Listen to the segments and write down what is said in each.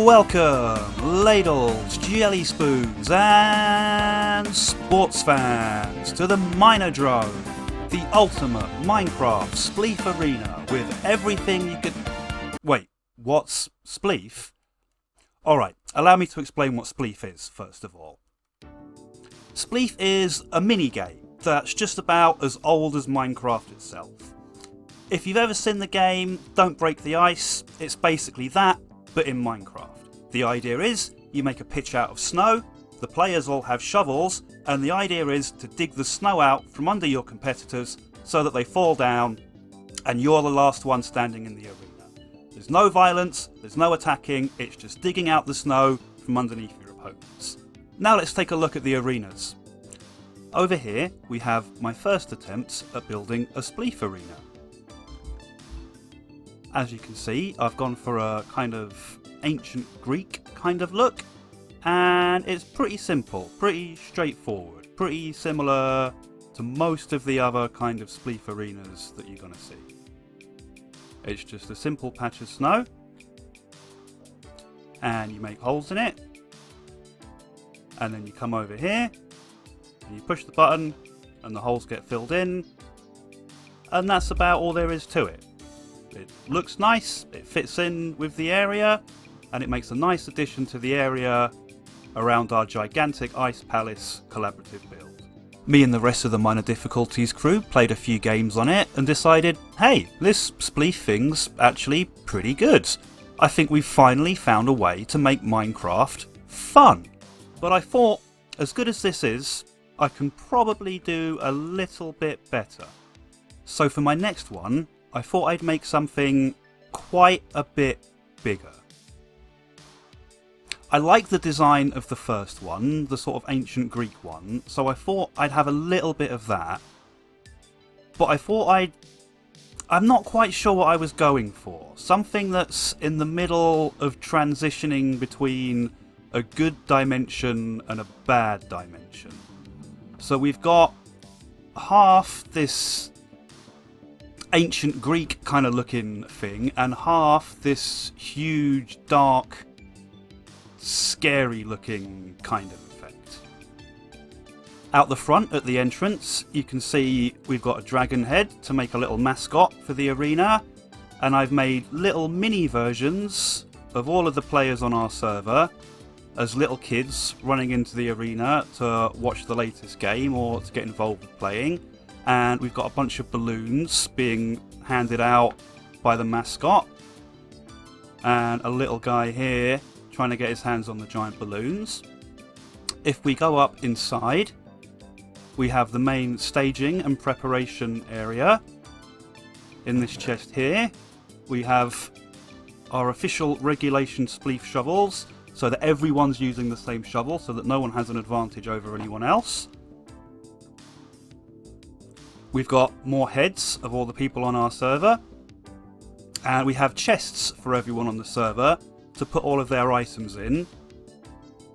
Welcome, ladles, jelly spoons, and sports fans to the Miner Drone, the ultimate Minecraft Spleef Arena with everything you could... Wait, what's Spleef? Alright, allow me to explain what Spleef is, first of all. Spleef is a mini-game that's just about as old as Minecraft itself. If you've ever seen the game, Don't Break the Ice, it's basically that, but in Minecraft. The idea is, you make a pitch out of snow, the players all have shovels, and the idea is to dig the snow out from under your competitors so that they fall down and you're the last one standing in the arena. There's no violence, there's no attacking, it's just digging out the snow from underneath your opponents. Now let's take a look at the arenas. Over here we have my first attempt at building a Spleef Arena. As you can see, I've gone for a kind of ancient Greek kind of look, and it's pretty simple, pretty straightforward, pretty similar to most of the other kind of Spleef arenas that you're going to see. It's just a simple patch of snow, and you make holes in it, and then you come over here, and you push the button, and the holes get filled in, and that's about all there is to it. It looks nice, it fits in with the area, and it makes a nice addition to the area around our gigantic Ice Palace collaborative build. Me and the rest of the Minor Difficulties crew played a few games on it and decided, hey, this Spleef thing's actually pretty good. I think we've finally found a way to make Minecraft fun. But I thought, as good as this is, I can probably do a little bit better. So for my next one, I thought I'd make something quite a bit bigger. I like the design of the first one, the sort of ancient Greek one, so I thought I'd have a little bit of that. But I thought I'm not quite sure what I was going for. Something that's in the middle of transitioning between a good dimension and a bad dimension. So we've got half this ancient Greek kind of looking thing and half this huge, dark, scary looking kind of effect. Out the front at the entrance you can see we've got a dragon head to make a little mascot for the arena, and I've made little mini versions of all of the players on our server as little kids running into the arena to watch the latest game or to get involved with playing. And we've got a bunch of balloons being handed out by the mascot, and a little guy here trying to get his hands on the giant balloons. If we go up inside, we have the main staging and preparation area. In this chest here, we have our official regulation Spleef shovels, so that everyone's using the same shovel, so that no one has an advantage over anyone else. We've got more heads of all the people on our server, and we have chests for everyone on the server to put all of their items in.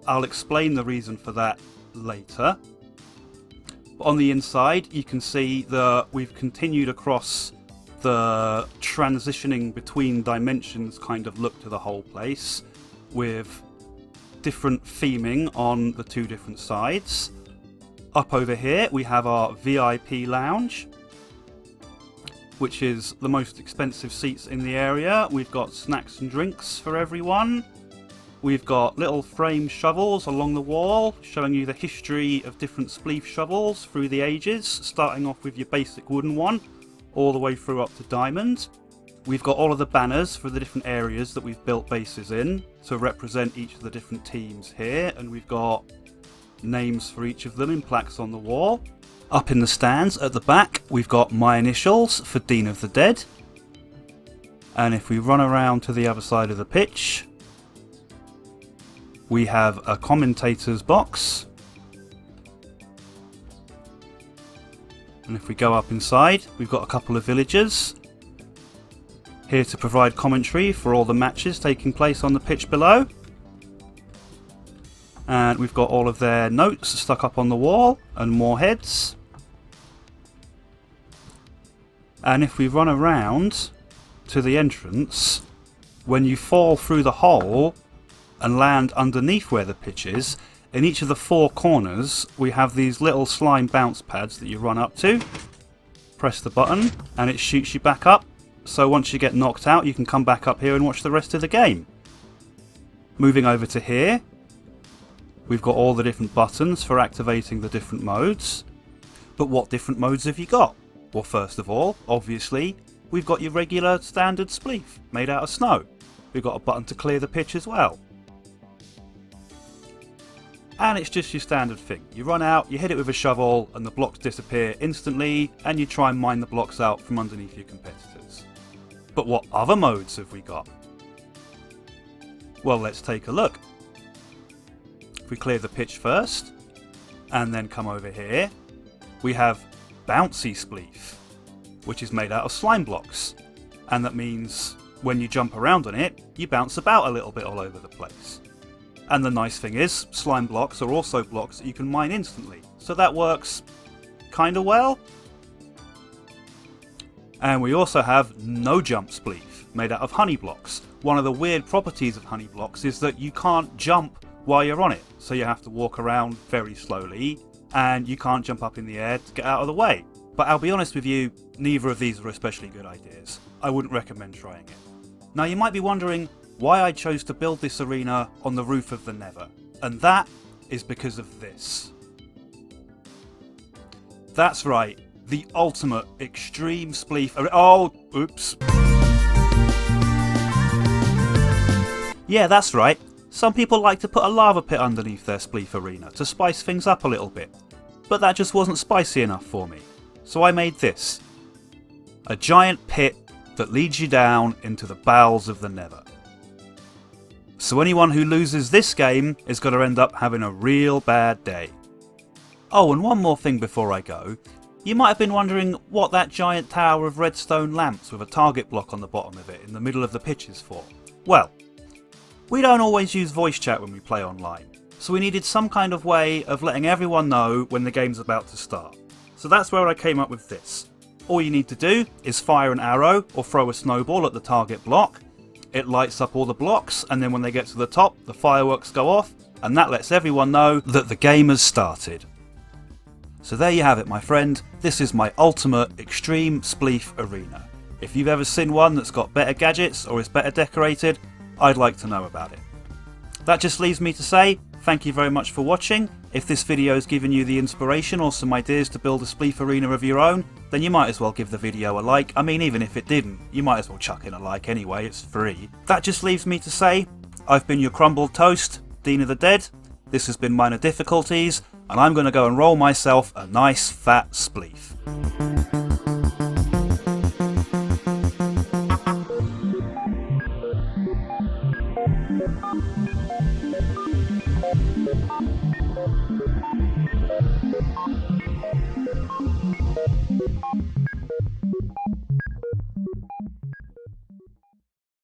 I'll explain the reason for that later. But on the inside you can see that we've continued across the transitioning between dimensions kind of look to the whole place, with different theming on the two different sides. Up over here we have our VIP lounge, which is the most expensive seats in the area. We've got snacks and drinks for everyone. We've got little frame shovels along the wall showing you the history of different Spleef shovels through the ages, starting off with your basic wooden one all the way through up to diamond. We've got all of the banners for the different areas that we've built bases in to represent each of the different teams here, and we've got names for each of them in plaques on the wall. Up in the stands at the back we've got my initials for Dean of the Dead, and if we run around to the other side of the pitch we have a commentators box, and if we go up inside we've got a couple of villagers here to provide commentary for all the matches taking place on the pitch below. And we've got all of their notes stuck up on the wall and more heads. And if we run around to the entrance, when you fall through the hole, and land underneath where the pitch is, in each of the 4 corners we have these little slime bounce pads that you run up to. Press the button and it shoots you back up, so once you get knocked out you can come back up here and watch the rest of the game. Moving over to here, we've got all the different buttons for activating the different modes. But what different modes have you got? Well, first of all, obviously, we've got your regular standard spleef made out of snow. We've got a button to clear the pitch as well. And it's just your standard thing. You run out, you hit it with a shovel, and the blocks disappear instantly, and you try and mine the blocks out from underneath your competitors. But what other modes have we got? Well, let's take a look. If we clear the pitch first, and then come over here, we have Bouncy Spleef, which is made out of slime blocks. And that means when you jump around on it, you bounce about a little bit all over the place. And the nice thing is, slime blocks are also blocks that you can mine instantly, so that works kinda well. And we also have No Jump Spleef, made out of honey blocks. One of the weird properties of honey blocks is that you can't jump while you're on it, so you have to walk around very slowly, and you can't jump up in the air to get out of the way. But I'll be honest with you, neither of these are especially good ideas. I wouldn't recommend trying it. Now you might be wondering why I chose to build this arena on the roof of the Nether, and that is because of this. That's right, the ultimate extreme spleef arena. Oh, oops. Yeah, that's right. Some people like to put a lava pit underneath their spleef arena to spice things up a little bit, but that just wasn't spicy enough for me. So I made this. A giant pit that leads you down into the bowels of the Nether. So anyone who loses this game is going to end up having a real bad day. Oh, and one more thing before I go. You might have been wondering what that giant tower of redstone lamps with a target block on the bottom of it in the middle of the pitch is for. Well, we don't always use voice chat when we play online, so we needed some kind of way of letting everyone know when the game's about to start. So that's where I came up with this. All you need to do is fire an arrow or throw a snowball at the target block. It lights up all the blocks, and then when they get to the top, the fireworks go off, and that lets everyone know that the game has started. So there you have it, my friend. This is my ultimate extreme spleef arena. If you've ever seen one that's got better gadgets or is better decorated, I'd like to know about it. That just leaves me to say thank you very much for watching. If this video has given you the inspiration or some ideas to build a spleef arena of your own, then you might as well give the video a like. I mean, even if it didn't, you might as well chuck in a like anyway, it's free. That just leaves me to say, I've been your crumbled toast, Dean of the Dead. This has been Minor Difficulties, and I'm going to go and roll myself a nice fat spleef.